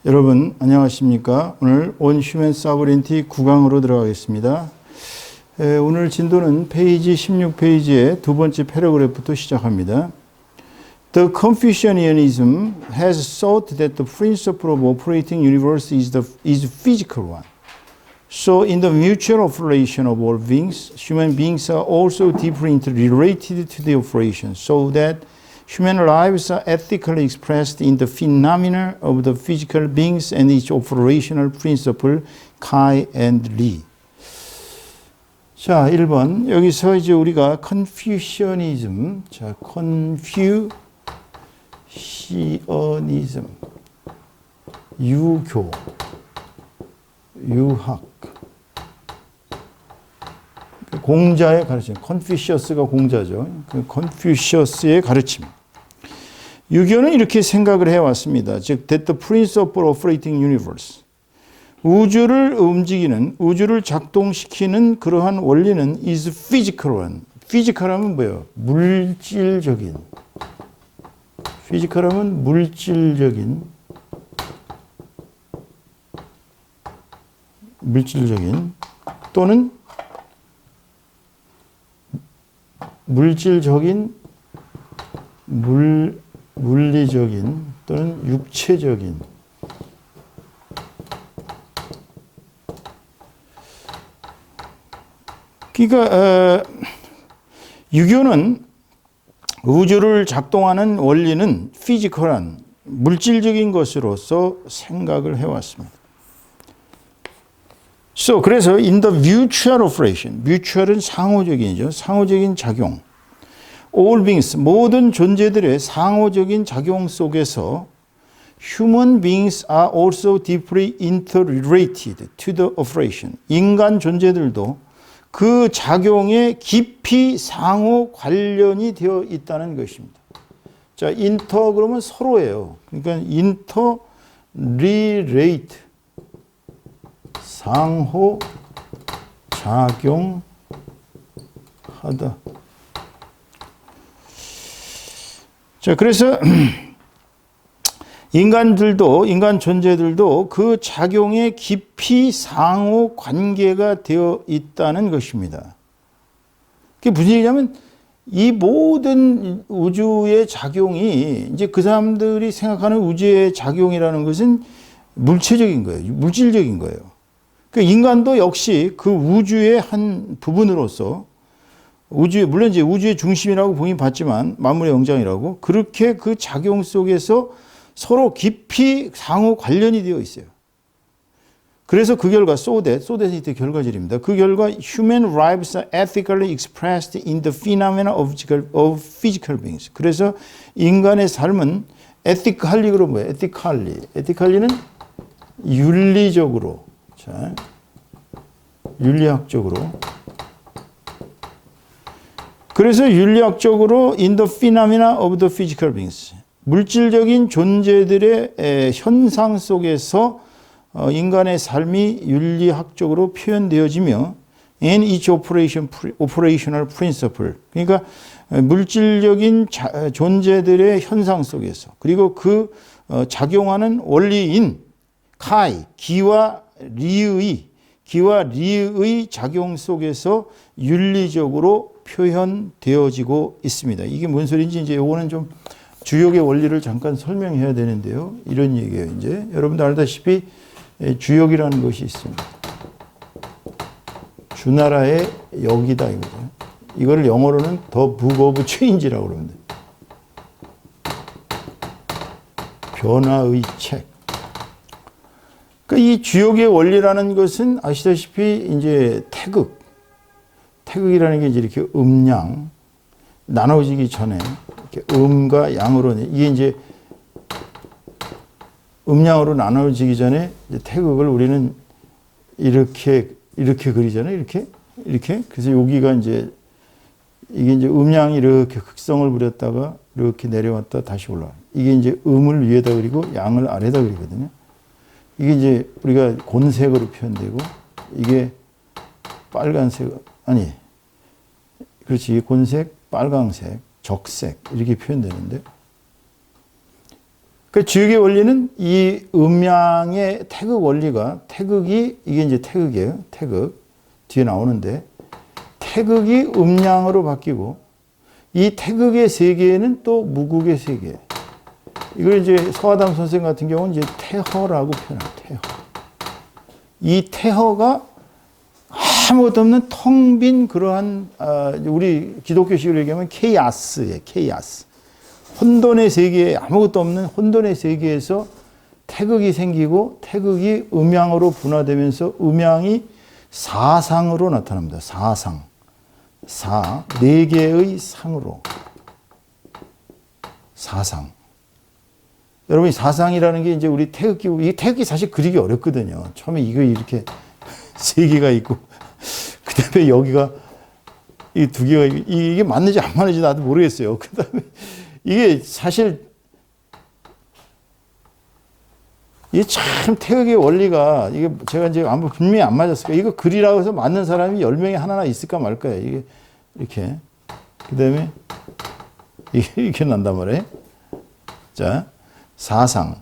여러분 안녕하십니까? 오늘 On Human Sovereignty 9강으로 들어가겠습니다. 오늘 진도는 페이지 16페이지의 두 번째 패러그래프부터 시작합니다. The Confucianism has sought that the principle of operating universe is physical one. So in the mutual operation of all beings, human beings are also deeply interrelated to the operation, so that human lives are ethically expressed in the phenomena of the physical beings and its operational principle, Kai and Li. 자, 1번. 여기서 이제 우리가 Confucianism, 자, Confucianism, 유교, 유학, 공자의 가르침, 컨피셔스가 공자죠. 그 컨피셔스의 가르침. 유교는 이렇게 생각을 해왔습니다. 즉, that the principle of operating universe. 우주를 움직이는, 우주를 작동시키는 그러한 원리는 is physical one. physical하면 뭐예요? 물질적인. physical하면 물질적인 또는 물질적인, 물리적인 또는 육체적인. 그러니까 유교는 우주를 작동하는 원리는 피지컬한 물질적인 것으로서 생각을 해왔습니다. 그래서 in the mutual operation, mutual은 상호적인이죠. 상호적인 작용. All beings, 모든 존재들의 상호적인 작용 속에서 human beings are also deeply interrelated to the operation. 인간 존재들도 그 작용에 깊이 상호 관련이 되어 있다는 것입니다. 자, inter 그러면 서로예요. 그러니까 interrelate. 상호 작용하다. 자, 그래서 인간 존재들도 그 작용에 깊이 상호 관계가 되어 있다는 것입니다. 그게 무슨 얘기냐면 이 모든 우주의 작용이 이제 그 사람들이 생각하는 우주의 작용이라는 것은 물체적인 거예요. 물질적인 거예요. 그 인간도 역시 그 우주의 한 부분으로서 물론 이제 우주의 중심이라고 보긴 봤지만 만물의 영장이라고 그렇게 그 작용 속에서 서로 깊이 상호 관련이 되어 있어요. 그래서 그 결과 so that이 결과절입니다. 그 결과 human lives are ethically expressed in the phenomena of physical beings. 그래서 인간의 삶은 ethically로 뭐예요? ethically는 윤리적으로, 자, 윤리학적으로. 그래서 윤리학적으로 in the phenomena of the physical beings. 물질적인 존재들의 현상 속에서 인간의 삶이 윤리학적으로 표현되어지며 and its operational principle. 그러니까 물질적인 존재들의 현상 속에서 그리고 그 작용하는 원리인 카이, 기와 리의 작용 속에서 윤리적으로 표현되어지고 있습니다. 이게 뭔 소리인지 이제 요거는 좀 주역의 원리를 잠깐 설명해야 되는데요. 이런 얘기예요. 이제 여러분도 알다시피 주역이라는 것이 있습니다. 주나라의 역이다 이거죠. 이거를 영어로는 the book of change라고 그럽니다. 변화의 책. 그러니까 이 주역의 원리라는 것은 아시다시피 이제 태극이라는 게 이제 이렇게 음양 나눠지기 전에 이렇게 음과 양으로 이게 이제 음양으로 나눠지기 전에 이제 태극을 우리는 이렇게 그리잖아요. 이렇게. 그래서 여기가 이제 이게 이제 음양이 이렇게 극성을 부렸다가 이렇게 내려왔다 다시 올라와요. 이게 이제 음을 위에다 그리고 양을 아래다 그리거든요. 이게 이제 우리가 곤색으로 표현되고 이게 빨간색 그렇지. 이게 곤색, 빨강색, 적색 이렇게 표현되는데 그 주역의 원리는 이 음양의 태극 원리가 태극이 이게 이제 태극이에요. 태극 뒤에 나오는데 태극이 음양으로 바뀌고 이 태극의 세계에는 또 무극의 세계. 이걸 이제 서하담 선생 같은 경우는 이제 태허라고 표현해요. 태허. 이 태허가 아무것도 없는 텅 빈 그러한 우리 기독교식으로 얘기하면 케이아스예요. 케이아스. 혼돈의 세계에 아무것도 없는 혼돈의 세계에서 태극이 생기고 태극이 음양으로 분화되면서 음양이 사상으로 나타납니다. 사상. 네 개의 상으로. 사상. 여러분, 사상이라는 게 이제 우리 태극기, 이 태극기 사실 그리기 어렵거든요. 처음에 이거 이렇게 세 개가 있고, 그 다음에 여기가 이 두 개가, 이게 맞는지 안 맞는지 나도 모르겠어요. 그 다음에 이게 사실, 이게 참 태극의 원리가, 이게 제가 이제 아마 분명히 안 맞았을까. 이거 그리라고 해서 맞는 사람이 10명에 하나나 있을까 말까요. 이게 이렇게. 그 다음에 이렇게 난단 말이에요. 자. 사상.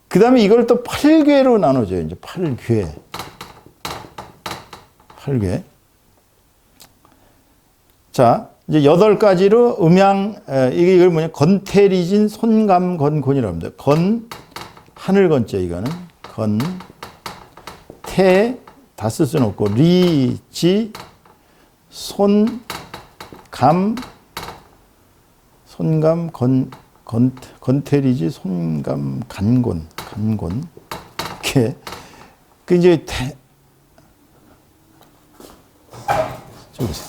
그 다음에 이걸 또 8궤로 나눠줘요. 이제 8궤. 8궤. 자, 이제 8가지로 음양, 이걸 뭐냐, 건태리진 손감건곤이라고 합니다. 하늘 건자, 이거는. 태, 다 쓸 수는 없고, 건태리지 손감 간곤 이렇게 그 이제 저 보세요.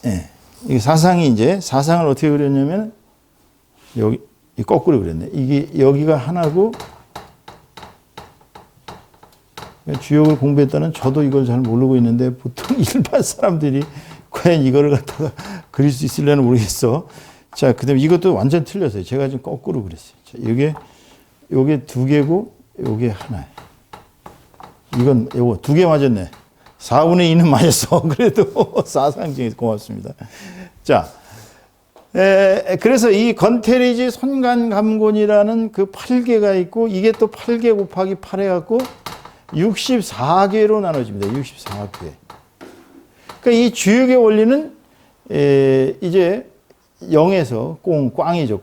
예, 이 사상이 이제 사상을 어떻게 그렸냐면 여기 거꾸로 그렸네. 이게 여기가 하나고 주역을 공부했다는 저도 이걸 잘 모르고 있는데 보통 일반 사람들이 과연 이거를 갖다가 그릴 수 있을려나 모르겠어. 자, 그 다음에 이것도 완전 틀렸어요. 제가 지금 거꾸로 그랬어요. 자, 요게 2개고, 요게 하나예요. 요거 2개 맞았네. 4분의 2는 맞았어. 그래도 사상증에 고맙습니다. 자, 그래서 이 건태리지 손간감곤이라는 그 8개가 있고, 이게 또 8개 곱하기 8 해갖고 64개로 나눠집니다. 64개. 그러니까 이 주역의 원리는, 이제 0에서 꽝이죠.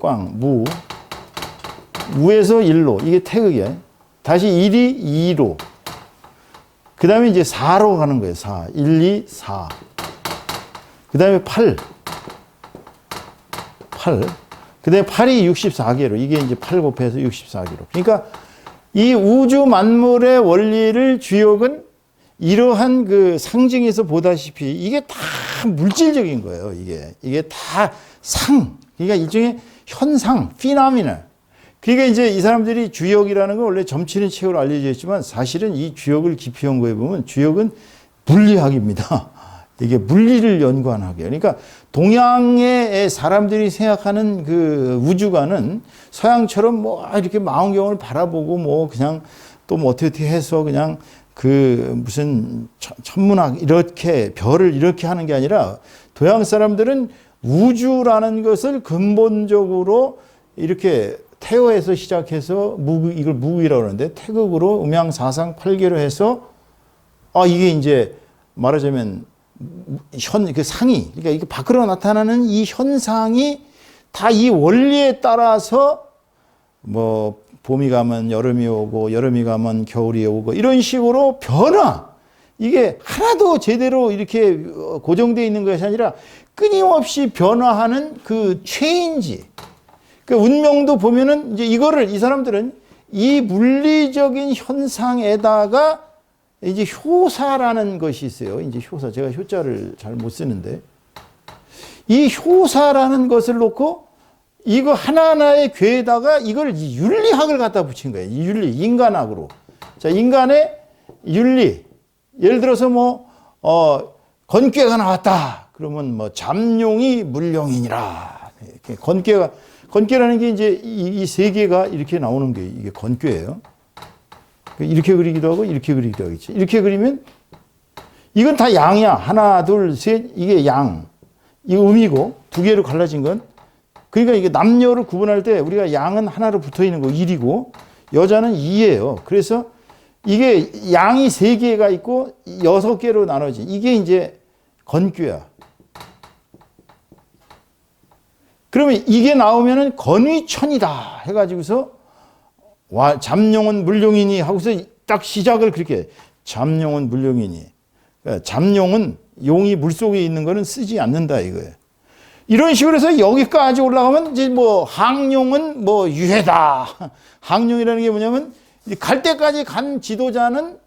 무에서 1로. 이게 태극이야. 다시 1이 2로. 그 다음에 이제 4로 가는 거예요. 4. 1, 2, 4. 그 다음에 8. 그 다음에 8이 64개로. 이게 이제 8 곱해서 64개로. 그러니까 이 우주 만물의 원리를 주역은 이러한 그 상징에서 보다시피 이게 다 물질적인 거예요. 이게 다 그러니까 일종의 현상, 피노미널. 그러니까 이제 이 사람들이 주역이라는 건 원래 점치는 책으로 알려져 있지만 사실은 이 주역을 깊이 연구해 보면 주역은 물리학입니다. 이게 물리를 연구한 학이에요. 그러니까 동양의 사람들이 생각하는 그 우주관은 서양처럼 뭐 이렇게 망원경을 바라보고 뭐 그냥 또 뭐 어떻게 해서 그냥 그 무슨 천문학 이렇게 별을 이렇게 하는 게 아니라 동양 사람들은 우주라는 것을 근본적으로 이렇게 태어에서 시작해서 이걸 무극이라고 하는데 태극으로 음양 사상 8개로 해서 이게 이제 말하자면 그 상이 그러니까 이게 밖으로 나타나는 이 현상이 다 이 원리에 따라서 뭐 봄이 가면 여름이 오고 여름이 가면 겨울이 오고 이런 식으로 변화 이게 하나도 제대로 이렇게 고정되어 있는 것이 아니라 끊임없이 변화하는 그 체인지. 그 운명도 보면은 이제 이 사람들은 이 물리적인 현상에다가 이제 효사라는 것이 있어요. 이제 효사. 제가 효자를 잘 못 쓰는데. 이 효사라는 것을 놓고 이거 하나하나의 괴에다가 이걸 윤리학을 갖다 붙인 거예요. 이 윤리, 인간학으로. 자, 인간의 윤리. 예를 들어서 건괴가 나왔다. 그러면 잠룡이 물룡이니라. 건괴라는 게 이제 이 세 개가 이렇게 나오는 게 이게 건괴예요. 이렇게 그리기도 하고 이렇게 그리기도 하겠지. 이렇게 그리면 이건 다 양이야. 하나, 둘, 셋. 이게 양. 이거 음이고 두 개로 갈라진 건 그러니까 이게 남녀를 구분할 때 우리가 양은 하나로 붙어 있는 거 1이고 여자는 2예요. 그래서 이게 양이 3개가 있고 6개로 나눠지. 이게 이제 건규야. 그러면 이게 나오면은 건위천이다 해가지고서 잠룡은 물룡이니 하고서 딱 시작을 그렇게 해. 잠룡은 물룡이니. 그러니까 잠룡은 용이 물속에 있는 거는 쓰지 않는다 이거예요. 이런 식으로 해서 여기까지 올라가면 이제 뭐 항룡은 뭐 유해다. 항룡이라는 게 뭐냐면 갈 때까지 간 지도자는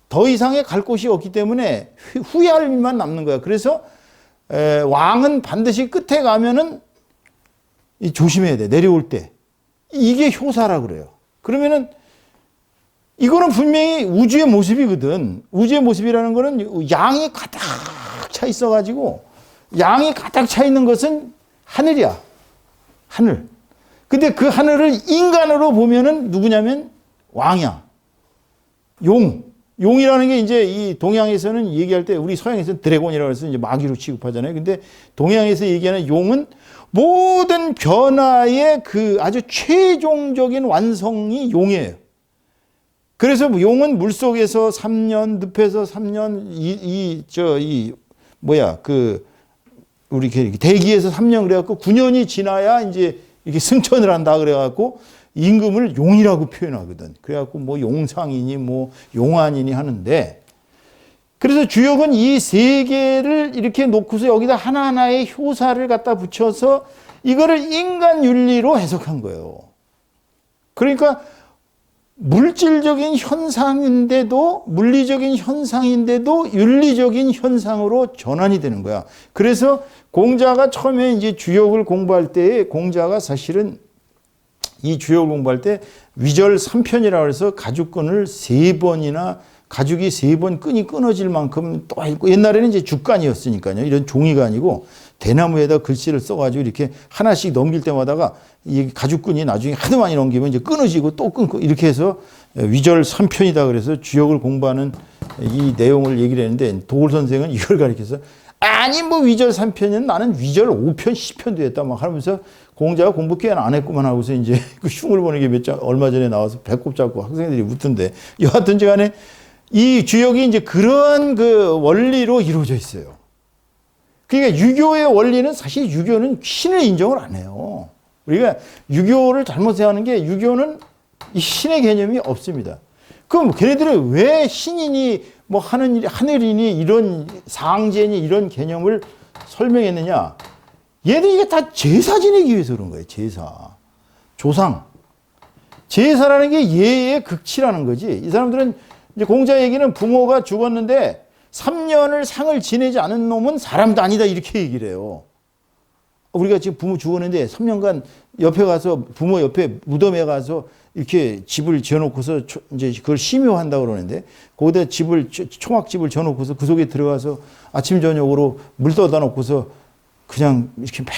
더 이상의 갈 곳이 없기 때문에 후회할 일만 남는 거야. 그래서 왕은 반드시 끝에 가면은 조심해야 돼. 내려올 때. 이게 효사라 그래요. 그러면은 이거는 분명히 우주의 모습이거든. 우주의 모습이라는 거는 양이 가득 차 있어가지고 양이 가득 차 있는 것은 하늘이야. 하늘. 근데 그 하늘을 인간으로 보면은 누구냐면 왕이야. 용. 용이라는 게 이제 이 동양에서는 얘기할 때 우리 서양에서는 드래곤이라고 해서 이제 마귀로 취급하잖아요. 근데 동양에서 얘기하는 용은 모든 변화의 그 아주 최종적인 완성이 용이에요. 그래서 용은 물속에서 3년, 늪에서 3년, 우리 대기에서 3년 그래갖고 9년이 지나야 이제 이렇게 승천을 한다 그래갖고 임금을 용이라고 표현하거든. 그래갖고 뭐 용상이니 뭐 용안이니 하는데 그래서 주역은 이 3개를 이렇게 놓고서 여기다 하나하나의 효사를 갖다 붙여서 이거를 인간 윤리로 해석한 거예요. 그러니까 물질적인 현상인데도 물리적인 현상인데도 윤리적인 현상으로 전환이 되는 거야. 그래서 공자가 처음에 이제 주역을 공부할 때 공자가 사실은 이 주역을 공부할 때 위절 3편이라고 해서 가죽끈을 3번이나 가죽이 3번 끈이 끊어질 만큼 또 있고 옛날에는 이제 죽간이었으니까요. 이런 종이가 아니고 대나무에다 글씨를 써가지고 이렇게 하나씩 넘길 때마다가 이 가죽끈이 나중에 하도 많이 넘기면 이제 끊어지고 또 끊고 이렇게 해서 위절 3편이다 그래서 주역을 공부하는 이 내용을 얘기를 했는데 도울 선생은 이걸 가르쳐서 아니 뭐 위절 3편이면 나는 위절 5편 10편도 했다 막 하면서 공자가 공부 꽤 안 했구만 하고서 이제 그 흉을 보는 게 얼마 전에 나와서 배꼽 잡고 학생들이 묻던데 여하튼지 간에 이 주역이 이제 그런 그 원리로 이루어져 있어요. 그러니까 유교의 원리는 사실 유교는 신을 인정을 안 해요. 우리가 유교를 잘못 생각하는 게 유교는 이 신의 개념이 없습니다. 그럼 걔네들은 왜 신이니 뭐 하늘이니 이런 상제니 이런 개념을 설명했느냐? 얘들이 이게 다 제사 지내기 위해서 그런 거예요. 제사. 조상. 제사라는 게 예의 극치라는 거지. 이 사람들은 이제 공자 얘기는 부모가 죽었는데 3년을 상을 지내지 않은 놈은 사람도 아니다 이렇게 얘기를 해요. 우리가 지금 부모 죽었는데 3년간 옆에 가서 부모 옆에 무덤에 가서 이렇게 집을 지어놓고서 이제 그걸 심요한다고 그러는데 거기다 초막집을 지어놓고서 그 속에 들어가서 아침 저녁으로 물 떠다 놓고서 그냥 이렇게 막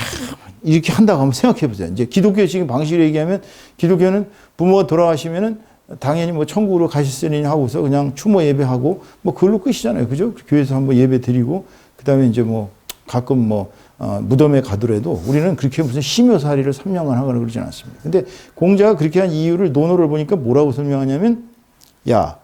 이렇게 한다고 한번 생각해 보세요. 이제 기독교식 방식으로 얘기하면 기독교는 부모가 돌아가시면은 당연히 뭐 천국으로 가셨으니 하고서 그냥 추모 예배하고 뭐 그걸로 끝이잖아요. 그죠? 교회에서 한번 예배 드리고 그다음에 이제 뭐 가끔 뭐 무덤에 가더라도 우리는 그렇게 무슨 심요살이를 3년간 하거나 그러진 않습니다. 근데 공자가 그렇게 한 이유를 논어를 보니까 뭐라고 설명하냐면 야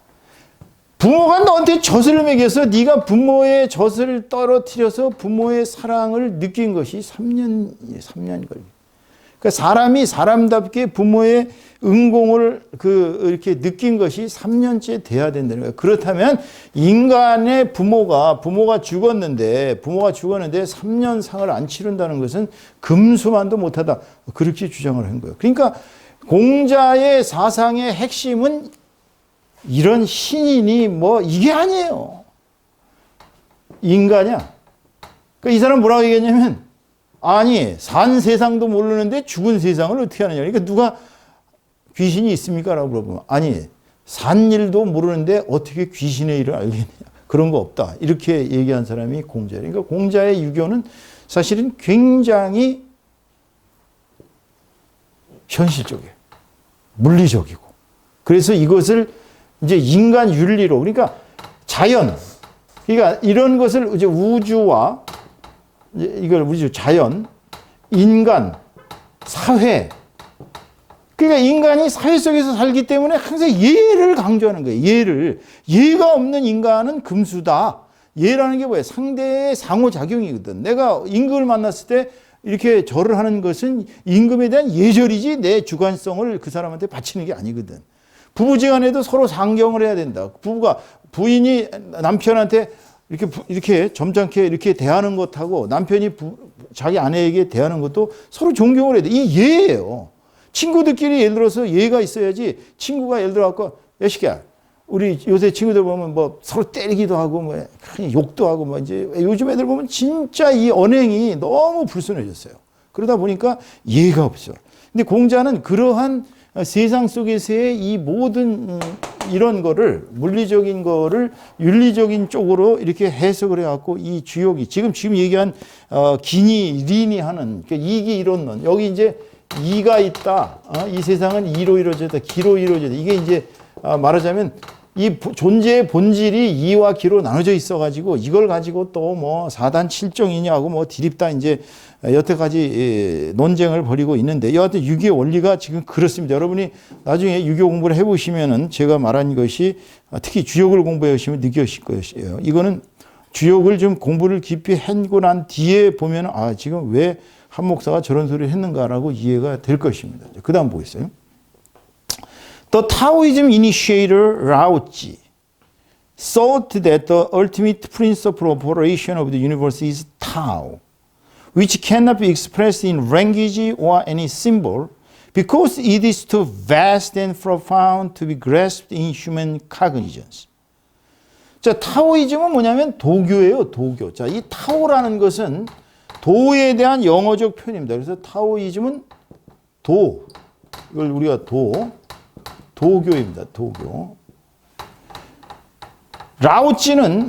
부모가 너한테 젖을 먹여서 네가 부모의 젖을 떨어뜨려서 부모의 사랑을 느낀 것이 3년 걸려. 그러니까 사람이 사람답게 부모의 응공을 이렇게 느낀 것이 3년째 돼야 된다는 거예요. 그렇다면 인간의 부모가 죽었는데 3년 상을 안 치른다는 것은 금수만도 못하다. 그렇게 주장을 한 거예요. 그러니까 공자의 사상의 핵심은 이런 신이니 뭐 이게 아니에요. 인간이야. 그러니까 이 사람 뭐라고 얘기했냐면 아니 산 세상도 모르는데 죽은 세상을 어떻게 하느냐. 그러니까 누가 귀신이 있습니까? 라고 물어보면 아니 산 일도 모르는데 어떻게 귀신의 일을 알겠느냐. 그런 거 없다. 이렇게 얘기한 사람이 공자예요. 그러니까 공자의 유교는 사실은 굉장히 현실적이에요. 물리적이고. 그래서 이것을 이제 인간 윤리로 그러니까 자연 그러니까 이런 것을 이제 우주와 이걸 우주 자연 인간 사회. 그러니까 인간이 사회 속에서 살기 때문에 항상 예를 강조하는 거예요. 예를. 예가 없는 인간은 금수다. 예라는 게 뭐예요? 상대의 상호작용이거든. 내가 임금을 만났을 때 이렇게 절을 하는 것은 임금에 대한 예절이지 내 주관성을 그 사람한테 바치는 게 아니거든. 부부지간에도 서로 상경을 해야 된다. 부인이 남편한테 이렇게 점잖게 이렇게 대하는 것하고 남편이 자기 아내에게 대하는 것도 서로 존경을 해야 돼. 이 예예요. 친구들끼리 예를 들어서 예가 있어야지. 친구가 예를 들어 갖고 야 시끼야, 우리 요새 친구들 보면 뭐 서로 때리기도 하고 뭐 욕도 하고 뭐 이제 요즘 애들 보면 진짜 이 언행이 너무 불순해졌어요. 그러다 보니까 예가 없어. 근데 공자는 그러한 세상 속에서의 이 모든 이런 거를 물리적인 거를 윤리적인 쪽으로 이렇게 해석을 해갖고 이 주역이 지금 얘기한 기니 린이 하는 그러니까 이기 이론론 여기 이제 이가 있다. 이 세상은 이로 이루어졌다. 기로 이루어졌다. 이게 이제 말하자면 이 존재의 본질이 이와 기로 나눠져 있어가지고 이걸 가지고 또 뭐 사단 칠정이냐고 뭐 디립다 이제 여태까지 논쟁을 벌이고 있는데 여하튼 유교의 원리가 지금 그렇습니다. 여러분이 나중에 유교 공부를 해보시면은 제가 말한 것이 특히 주역을 공부해 보시면 느껴질 것이에요. 이거는 주역을 좀 공부를 깊이 하고 난 뒤에 보면은 지금 왜 한 목사가 저런 소리를 했는가라고 이해가 될 것입니다. 그 다음 보겠어요. The Taoism initiator Laozi thought that the ultimate principle of operation of the universe is Tao, which cannot be expressed in language or any symbol because it is too vast and profound to be grasped in human cognizance. 자, 타오이즘은 뭐냐면 도교예요, 도교. 자, 이 타오라는 것은 도에 대한 영어적 표현입니다. 그래서 타오이즘은 이걸 우리가 도교입니다. 도교. 라오찌는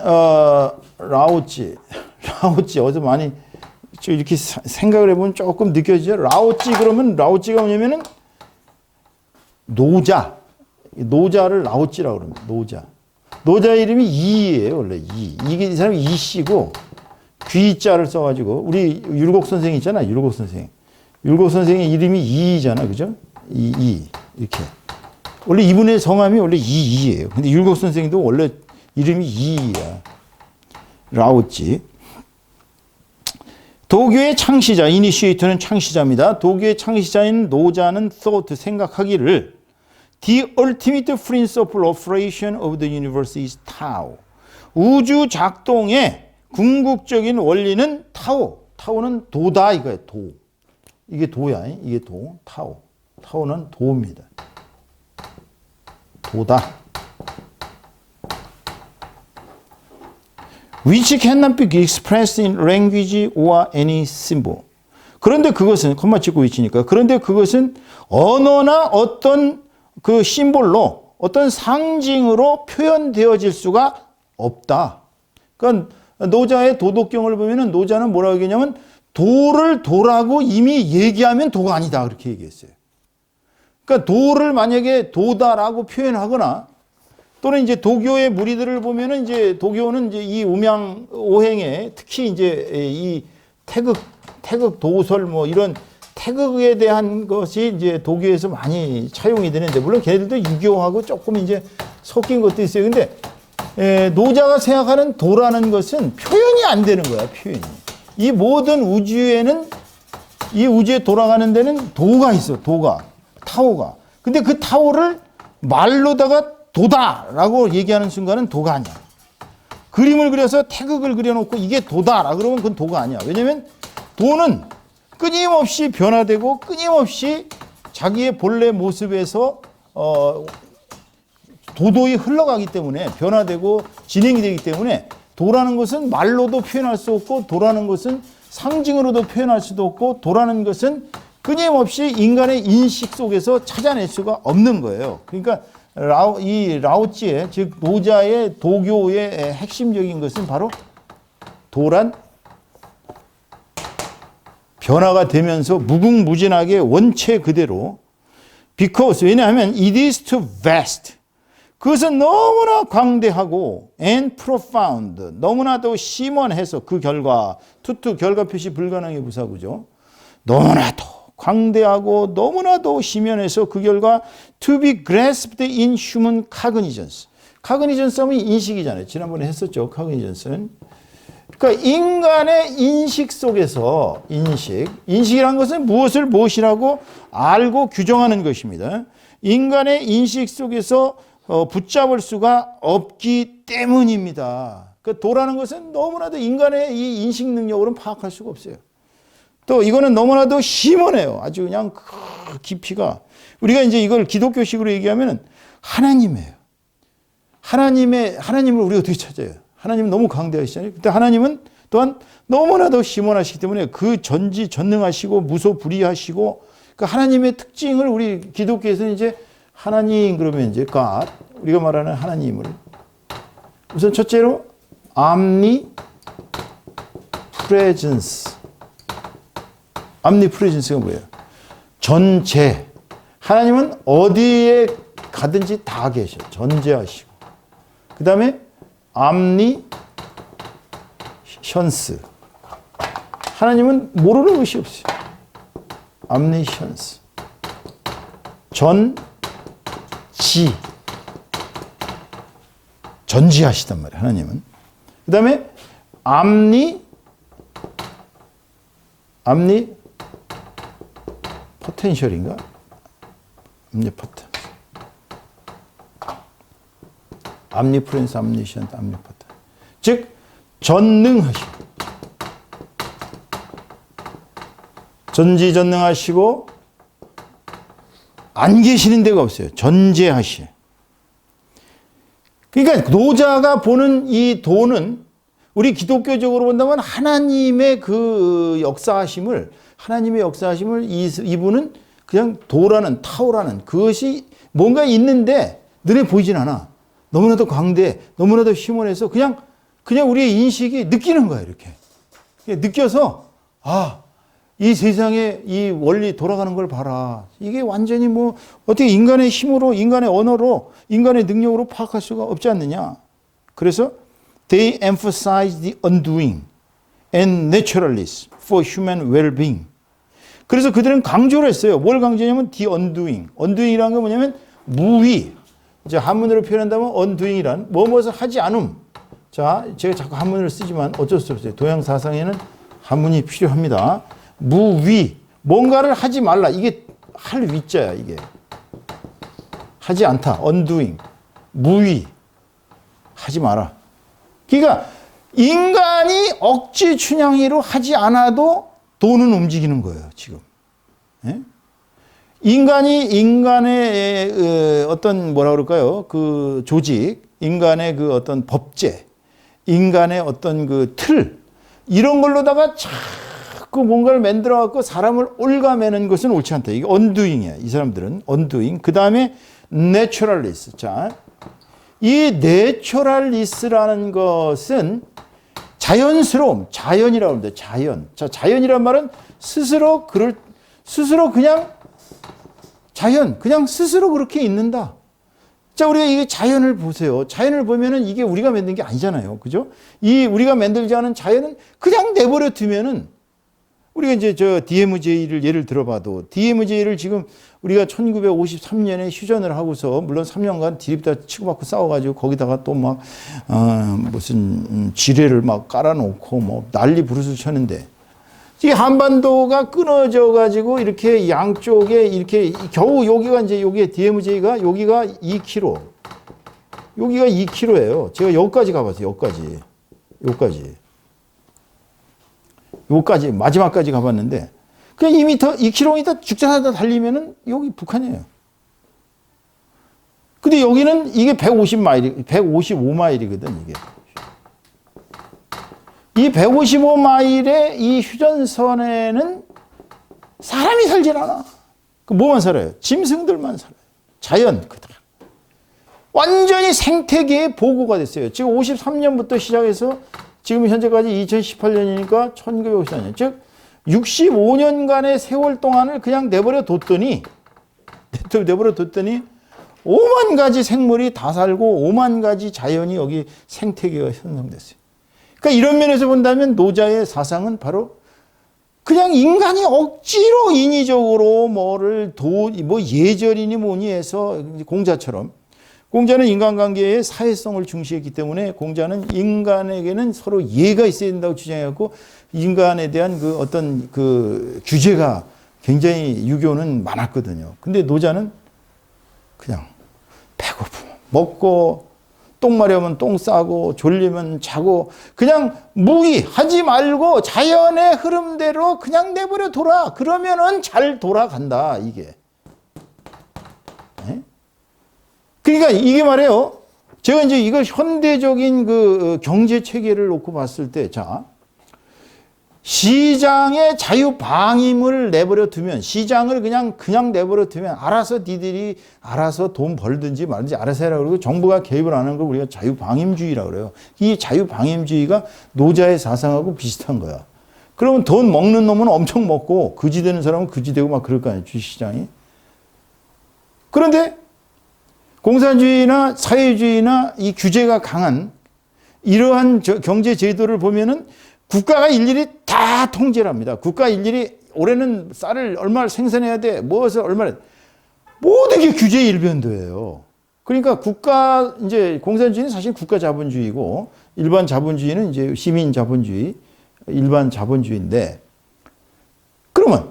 라오찌 어디서 많이 이렇게 생각을 해보면 조금 느껴지죠. 라오찌 그러면 라오찌가 뭐냐면은 노자를 라오찌라고 그럽니다. 노자 이름이 이예요. 원래 이게 이 사람이 이씨고 귀자를 써가지고 우리 율곡 선생 있잖아. 율곡 선생의 이름이 이잖아, 그죠? 이렇게. 원래 이분의 성함이 원래 이예요. 근데 율곡 선생도 원래 이름이 이야. 라오찌. 도교의 창시자, 이니시에이터는 창시자입니다. 도교의 창시자인 노자는 thought, 생각하기를 The ultimate principle of operation of the universe is Tao. 우주 작동의 궁극적인 원리는 타오. 타오는 도다 이거예요. 도. 이게 도야. 이게 도. 타오. 타오는 도입니다. 도다. Which cannot be expressed in language or any symbol. 그런데 그것은 콤마 찍고 위치니까. 그런데 그것은 언어나 어떤 그 심볼로 어떤 상징으로 표현되어질 수가 없다. 그러니까 노자의 도덕경을 보면은 노자는 뭐라고 얘기하냐면 도를 도라고 이미 얘기하면 도가 아니다. 그렇게 얘기했어요. 그러니까 도를 만약에 도다라고 표현하거나 또는 이제 도교의 무리들을 보면은 이제 도교는 이제 이 음양 오행에 특히 이제 이 태극 도설 뭐 이런 태극에 대한 것이 이제 도교에서 많이 차용이 되는데 물론 걔들도 유교하고 조금 이제 섞인 것도 있어요. 근데 노자가 생각하는 도라는 것은 표현이 안 되는 거야, 표현이. 이 모든 우주에는 이 우주에 돌아가는 데는 도가 있어, 타오가. 근데 그 타오를 말로다가 도다라고 얘기하는 순간은 도가 아니야. 그림을 그려서 태극을 그려놓고 이게 도다라 그러면 그건 도가 아니야. 왜냐면 도는 끊임없이 변화되고 끊임없이 자기의 본래 모습에서 도도히 흘러가기 때문에 변화되고 진행이 되기 때문에 도라는 것은 말로도 표현할 수 없고 도라는 것은 상징으로도 표현할 수도 없고 도라는 것은 끊임없이 인간의 인식 속에서 찾아낼 수가 없는 거예요. 그러니까 이 라오찌의 즉 노자의 도교의 핵심적인 것은 바로 도란 변화가 되면서 무궁무진하게 원체 그대로 because 왜냐하면 it is too vast 그것은 너무나 광대하고 and profound 너무나도 심원해서 그 결과 투투 결과 표시 불가능의 부사구죠. 너무나도 광대하고 너무나도 심연해서 그 결과 to be grasped in human cognizance. cognizance 하면 인식이잖아요. 지난번에 했었죠. cognizence는. 그러니까 인간의 인식 속에서 인식이란 것은 무엇을 무엇이라고 알고 규정하는 것입니다. 인간의 인식 속에서 붙잡을 수가 없기 때문입니다. 그 도라는 것은 너무나도 인간의 이 인식 능력으로는 파악할 수가 없어요. 또 이거는 너무나도 심오해요. 아주 그냥 그 깊이가. 우리가 이제 이걸 기독교식으로 얘기하면 하나님이에요. 하나님을 우리가 어떻게 찾아요? 하나님은 너무 강대하시잖아요. 근데 하나님은 또한 너무나도 심원하시기 때문에 그 전지전능하시고 무소불위하시고 그 하나님의 특징을 우리 기독교에서는 이제 하나님 그러면 이제 God, 우리가 말하는 하나님을 우선 첫째로 omnipresence. omnipresence가 뭐예요? 전체. 하나님은 어디에 가든지 다 계셔. 전제하시고. 그 다음에 omniscience. 하나님은 모르는 것이 없어요. omniscience. 전지하시단 말이에요. 하나님은. 그 다음에 omnipoten셜인가? omnipresence, omniscient, omnipotent. 즉 전능하시고 전지전능하시고 안 계시는 데가 없어요. 전제하시. 그러니까 노자가 보는 이 도는 우리 기독교적으로 본다면 하나님의 그 역사하심을 이분은 그냥 도라는 타오라는 그것이 뭔가 있는데 눈에 보이진 않아. 너무나도 광대, 너무나도 심원해서 그냥 우리의 인식이 느끼는 거야, 이렇게. 느껴서 이 세상에 이 원리 돌아가는 걸 봐라. 이게 완전히 뭐 어떻게 인간의 힘으로, 인간의 언어로, 인간의 능력으로 파악할 수가 없지 않느냐. 그래서 they emphasize the undoing and naturalness for human well-being. 그래서 그들은 강조를 했어요. 뭘 강조냐면 the undoing. undoing이라는 건 뭐냐면 무위. 이제 한문으로 표현한다면 undoing이란 무엇을 하지 않음. 자, 제가 자꾸 한문을 쓰지만 어쩔 수 없어요. 동양 사상에는 한문이 필요합니다. 무위. 뭔가를 하지 말라. 이게 할 위자야, 이게. 하지 않다. undoing. 무위. 하지 마라. 그러니까 인간이 억지 춘향이로 하지 않아도 도는 움직이는 거예요, 지금. 예? 인간의 어떤 뭐라 그럴까요? 그 조직, 인간의 그 어떤 법제, 인간의 어떤 그 틀, 이런 걸로다가 자꾸 뭔가를 만들어 갖고 사람을 올가매는 것은 옳지 않다. 이게 undoing이야. 이 사람들은 undoing. 그 다음에 naturalist. 자, 이 naturalist라는 것은 자연스러움, 자연이라고 합니다. 자연. 자, 자연이란 말은 스스로 그냥 자연, 그냥 스스로 그렇게 있는다. 자, 우리가 이게 자연을 보세요. 자연을 보면은 이게 우리가 만든 게 아니잖아요. 그죠? 이 우리가 만들지 않은 자연은 그냥 내버려 두면은 우리가 이제 저 DMZ를 예를 들어봐도 DMZ를 지금 우리가 1953년에 휴전을 하고서 물론 3년간 디립다 치고받고 싸워가지고 거기다가 또 막 무슨 지뢰를 막 깔아놓고 뭐 난리 부르스 쳤는데 이 한반도가 끊어져 가지고 이렇게 양쪽에 이렇게 겨우 여기가 이제 여기에 DMZ가 여기가 2km. 여기가 2km예요. 제가 여기까지 가봤어요. 여기까지 마지막까지 가봤는데 그냥 2km 죽자하다 달리면은 여기 북한이에요. 근데 여기는 이게 155마일이거든, 이게. 이 155마일의 이 휴전선에는 사람이 살질 않아. 그 뭐만 살아요? 짐승들만 살아요. 자연 그대로. 완전히 생태계의 보고가 됐어요. 지금 53년부터 시작해서 지금 현재까지 2018년이니까 1954년. 즉 65년간의 세월 동안을 그냥 내버려 뒀더니 5만 가지 생물이 다 살고 5만 가지 자연이 여기 생태계가 형성됐어요. 그러니까 이런 면에서 본다면 노자의 사상은 바로 그냥 인간이 억지로 인위적으로 뭐 예절이니 뭐니 해서 공자처럼, 공자는 인간관계의 사회성을 중시했기 때문에 공자는 인간에게는 서로 예가 있어야 된다고 주장했고, 인간에 대한 그 어떤 그 규제가 굉장히 유교는 많았거든요. 근데 노자는 그냥 배고프면 먹고, 똥 마려우면 똥 싸고, 졸리면 자고, 그냥 무의하지 말고 자연의 흐름대로 그냥 내버려 둬라. 그러면은 잘 돌아간다, 이게. 네? 그러니까 이게 말이에요. 제가 이제 이걸 현대적인 그 경제 체계를 놓고 봤을 때, 자, 시장의 자유 방임을 내버려 두면, 시장을 그냥 내버려 두면 알아서 니들이 알아서 돈 벌든지 말든지 알아서 해라 그러고, 정부가 개입을 안 하는 걸 우리가 자유 방임주의라고 그래요. 이 자유 방임주의가 노자의 사상하고 비슷한 거야. 그러면 돈 먹는 놈은 엄청 먹고 그지 되는 사람은 그지 되고 막 그럴 거 아니에요, 주식시장이. 그런데 공산주의나 사회주의나 이 규제가 강한 이러한 경제 제도를 보면은 국가가 일일이 다 통제를 합니다. 국가 일일이 올해는 쌀을 얼마를 생산해야 돼, 무엇을 얼마를, 모든 게 규제 일변도예요. 그러니까 국가, 이제 공산주의는 사실 국가 자본주의고, 일반 자본주의는 이제 시민 자본주의, 일반 자본주의인데, 그러면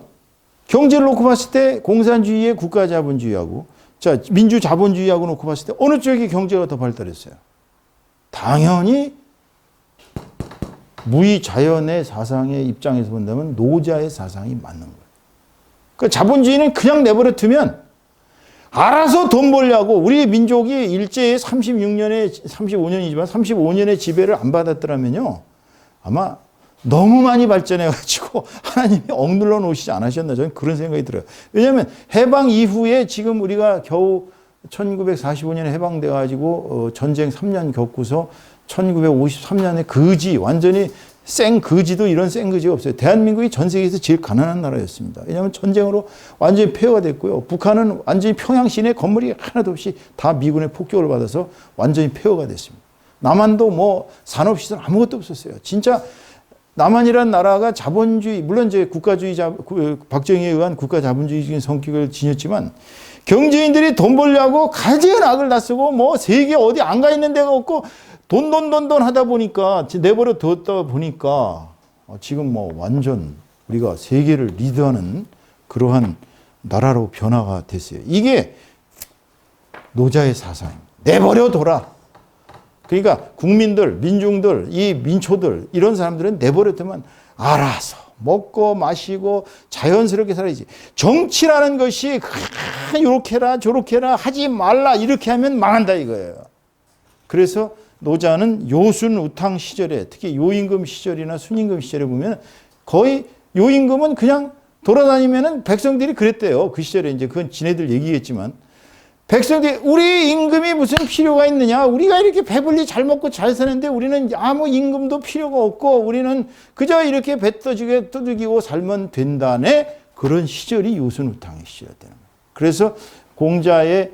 경제를 놓고 봤을 때 공산주의의 국가 자본주의하고, 자, 민주 자본주의하고 놓고 봤을 때 어느 쪽이 경제가 더 발달했어요? 당연히 무의 자연의 사상의 입장에서 본다면 노자의 사상이 맞는 거예요. 그러니까 자본주의는 그냥 내버려 두면 알아서 돈 벌려고, 우리 민족이 일제에 35년이지만 35년의 지배를 안 받았더라면요, 아마 너무 많이 발전해가지고 하나님이 억눌러 놓으시지 않으셨나, 저는 그런 생각이 들어요. 왜냐하면 해방 이후에 지금 우리가 겨우 1945년에 해방돼가지고 전쟁 3년 겪고서 1953년에 거지, 완전히 생 거지도 이런 생 거지가 없어요. 대한민국이 전 세계에서 제일 가난한 나라였습니다. 왜냐하면 전쟁으로 완전히 폐허가 됐고요. 북한은 완전히 평양 시내 건물이 하나도 없이 다 미군의 폭격을 받아서 완전히 폐허가 됐습니다. 남한도 뭐 산업시설 아무것도 없었어요. 진짜 남한이라는 나라가 자본주의, 물론 이제 박정희에 의한 국가 자본주의적인 성격을 지녔지만, 경제인들이 돈 벌려고 가진 악을 다 쓰고, 뭐 세계 어디 안 가 있는 데가 없고, 돈 하다 보니까, 내버려 뒀다 보니까, 지금 뭐 완전 우리가 세계를 리드하는 그러한 나라로 변화가 됐어요. 이게 노자의 사상입니다. 내버려 둬라. 그러니까 국민들, 민중들, 이 민초들, 이런 사람들은 내버려 두면 알아서 먹고 마시고 자연스럽게 살아야지. 정치라는 것이 이렇게 해라 저렇게 해라 하지 말라 이렇게 하면 망한다 이거예요. 그래서 노자는 요순우탕 시절에, 특히 요임금 시절이나 순임금 시절에 보면 거의 요임금은 그냥 돌아다니면은 백성들이 그랬대요. 그 시절에 이제 그건 지네들 얘기겠지만, 백성들이 우리 임금이 무슨 필요가 있느냐? 우리가 이렇게 배불리 잘 먹고 잘 사는데 우리는 아무 임금도 필요가 없고 우리는 그저 이렇게 배 떠지게 두들기고 살면 된다네. 그런 시절이 요순우탕의 시절이었다는 거예요. 그래서 공자의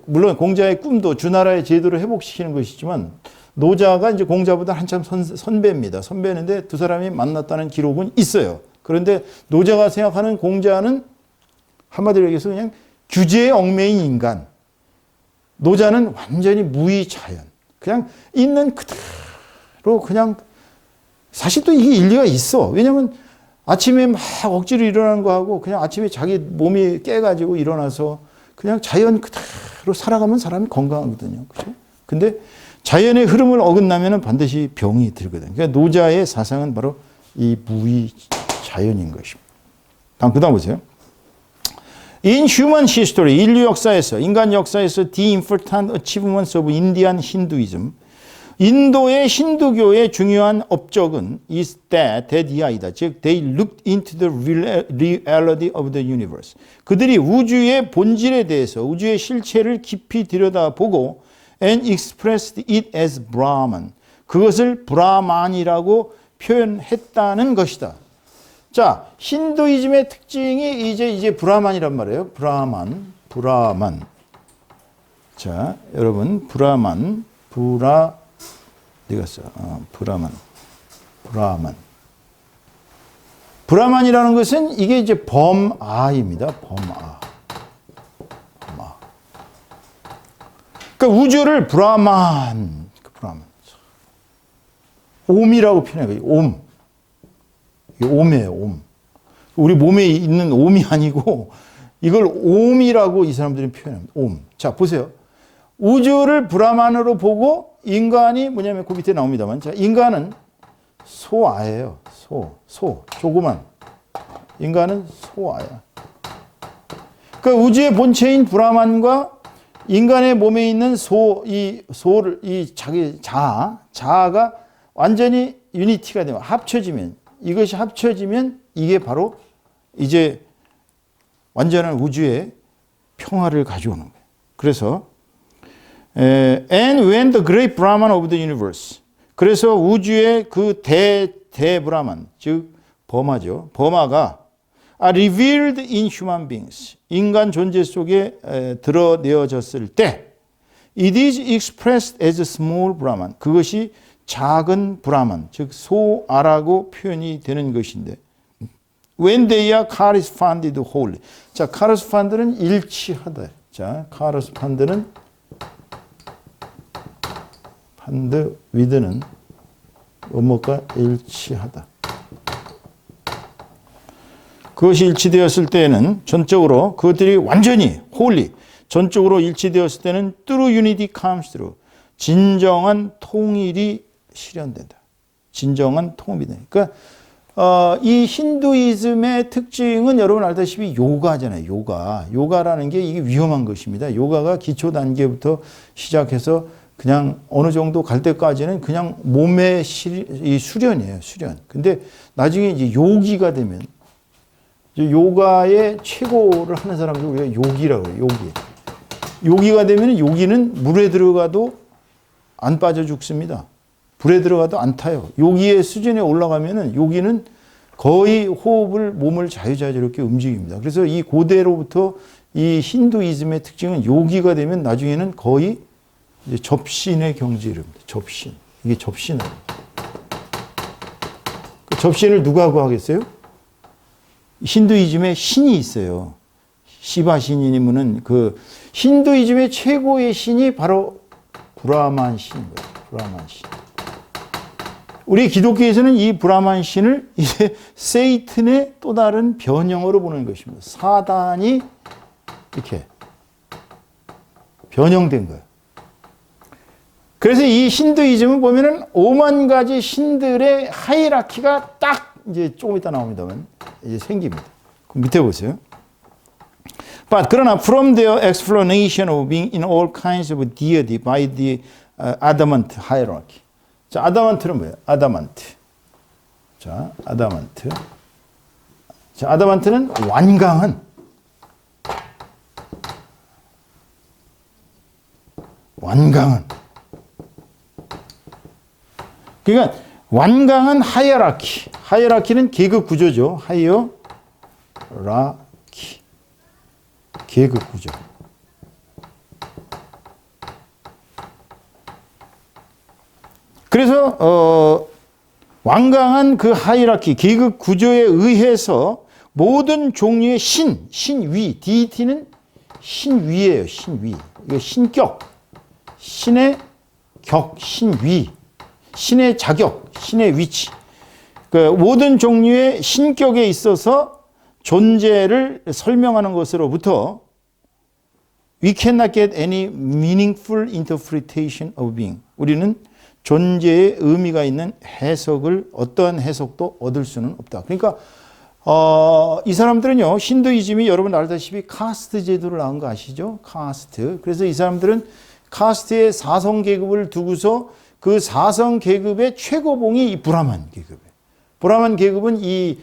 물론 공자의 꿈도 주나라의 제도를 회복시키는 것이지만, 노자가 이제 공자보다 한참 선배입니다. 선배인데 두 사람이 만났다는 기록은 있어요. 그런데 노자가 생각하는 공자는 한마디로 얘기해서 그냥 규제에 얽매인 인간. 노자는 완전히 무의 자연. 그냥 있는 그대로 그냥, 사실 또 이게 일리가 있어. 왜냐면 아침에 막 억지로 일어나는 거하고 그냥 아침에 자기 몸이 깨가지고 일어나서 그냥 자연 그대로 살아가면 사람이 건강하거든요. 그죠? 근데 자연의 흐름을 어긋나면 반드시 병이 들거든요. 그러니까 노자의 사상은 바로 이 무의 자연인 것입니다. 그 다음 보세요. In human history, 인류 역사에서, 인간 역사에서 the important achievements of Indian Hinduism, 인도의 힌두교의 중요한 업적은 is that, 대디아이다. 즉, they looked into the reality of the universe. 그들이 우주의 본질에 대해서, 우주의 실체를 깊이 들여다보고 and expressed it as Brahman. 그것을 브라만이라고 표현했다는 것이다. 자, 힌두이즘의 특징이 이제 브라만이란 말이에요. 브라만. 자, 여러분, 브라만. 어디 갔어? 브라만. 브라만이라는 것은 이게 이제 범아입니다. 범아. 범아. 그러니까 우주를 브라만. 옴이라고 표현해요. 옴. 이게 옴이에요, 옴. 우리 몸에 있는 옴이 아니고 이걸 옴이라고 이 사람들은 표현합니다. 옴. 자, 보세요. 우주를 브라만으로 보고 인간이 뭐냐면 그 밑에 나옵니다만. 자, 인간은 소아예요. 조그만. 인간은 소아야. 그러니까 우주의 본체인 브라만과 인간의 몸에 있는 자기 자아가 완전히 유니티가 되면 이것이 합쳐지면 이게 바로 이제 완전한 우주의 평화를 가져오는 거예요. 그래서 and when the great Brahman of the universe, 그래서 우주의 그 대브라만, 즉 범아죠. 범아가 are revealed in human beings, 인간 존재 속에 드러내어졌을 때 it is expressed as a small Brahman, 그것이 작은 브라만, 즉 소아라고 표현이 되는 것인데 when they are corresponded wholly. 자, correspond는 일치하다. 자, correspond는 with는 뭐뭐가 일치하다. 그것이 일치되었을 때에는 전적으로 그것들이 완전히 wholly 전적으로 일치되었을 때는 through unity comes through. 진정한 통일이 실현된다. 진정한 통일이 된다. 그러니까 이 힌두이즘의 특징은 여러분 알다시피 요가잖아요. 요가라는 게 이게 위험한 것입니다. 요가가 기초 단계부터 시작해서 그냥 어느 정도 갈 때까지는 그냥 몸의 수련이에요. 수련. 근데 나중에 이제 요기가 되면 이제 요가의 최고를 하는 사람들 우리가 요기라고 해요. 요기가 되면 요기는 물에 들어가도 안 빠져 죽습니다. 불에 들어가도 안 타요. 요기의 수준에 올라가면은 요기는 거의 몸을 자유자재롭게 움직입니다. 그래서 이 고대로부터 이 힌두이즘의 특징은 요기가 되면 나중에는 거의 이제 접신의 경지에 이릅니다. 접신. 이게 접신을. 그 접신을 누가 구하겠어요? 힌두이즘에 신이 있어요. 시바 신이면은 그 힌두이즘의 최고의 신이 바로 브라만 신인 거예요. 브라만 신. 우리 기독교에서는 이 브라만 신을 이제 세이튼의 또 다른 변형으로 보는 것입니다. 사단이 이렇게 변형된 거예요. 그래서 이 힌두이즘을 보면은 5만 가지 신들의 하이라키가 딱 이제 조금 이따 나옵니다만 이제 생깁니다. 그럼 밑에 보세요. But 그러나 from their explanation of being in all kinds of deity by the adamant hierarchy. 자, 아다만트는 뭐예요? 아다만트. 자, 아다만트. 자, 아다만트는 완강한. 그러니까 완강한 하이어라키. 하이어라키는 계급 구조죠. 하이어라키. 계급 구조. 그래서 완강한 그 하이라키 계급 구조에 의해서 모든 종류의 신위, DET는 신위예요. 신위. 이거 신격, 신의 격, 신위, 신의 자격, 신의 위치. 그 모든 종류의 신격에 있어서 존재를 설명하는 것으로부터 we cannot get any meaningful interpretation of being. 우리는 존재의 의미가 있는 해석을 어떠한 해석도 얻을 수는 없다. 그러니까 이 사람들은요, 힌두이즘이 여러분 알다시피 카스트 제도를 낳은 거 아시죠? 카스트. 그래서 이 사람들은 카스트의 사성 계급을 두고서 그 사성 계급의 최고봉이 이 브라만 계급이에요. 브라만 계급은 이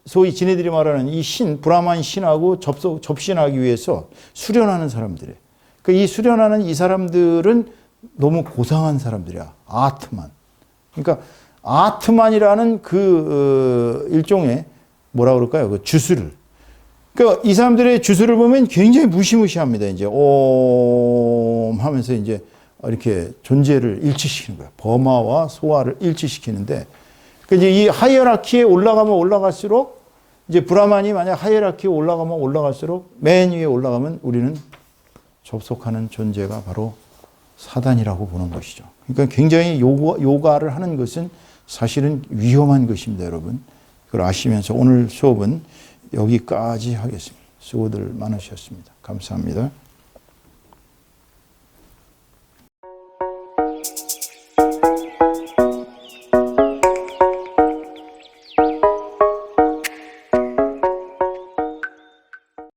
소위 지네들이 말하는 이 브라만 신하고 접신하기 위해서 수련하는 사람들이에요. 그러니까 이 수련하는 이 사람들은 너무 고상한 사람들이야. 아트만. 그러니까 아트만이라는 그 일종의 뭐라 그럴까요? 그 주술을. 그러니까 이 사람들의 주술을 보면 굉장히 무시무시합니다. 이제 옴 하면서 이제 이렇게 존재를 일치시키는 거야. 범아와 소아를 일치시키는데 그러니까 이제 이 하이어라키에 올라가면 올라갈수록 이제 브라만이 만약 하이어라키에 올라가면 올라갈수록 맨 위에 올라가면 우리는 접속하는 존재가 바로 사단이라고 보는 것이죠. 그러니까 굉장히 요가를 하는 것은 사실은 위험한 것입니다, 여러분. 그걸 아시면서 오늘 수업은 여기까지 하겠습니다. 수고들 많으셨습니다. 감사합니다.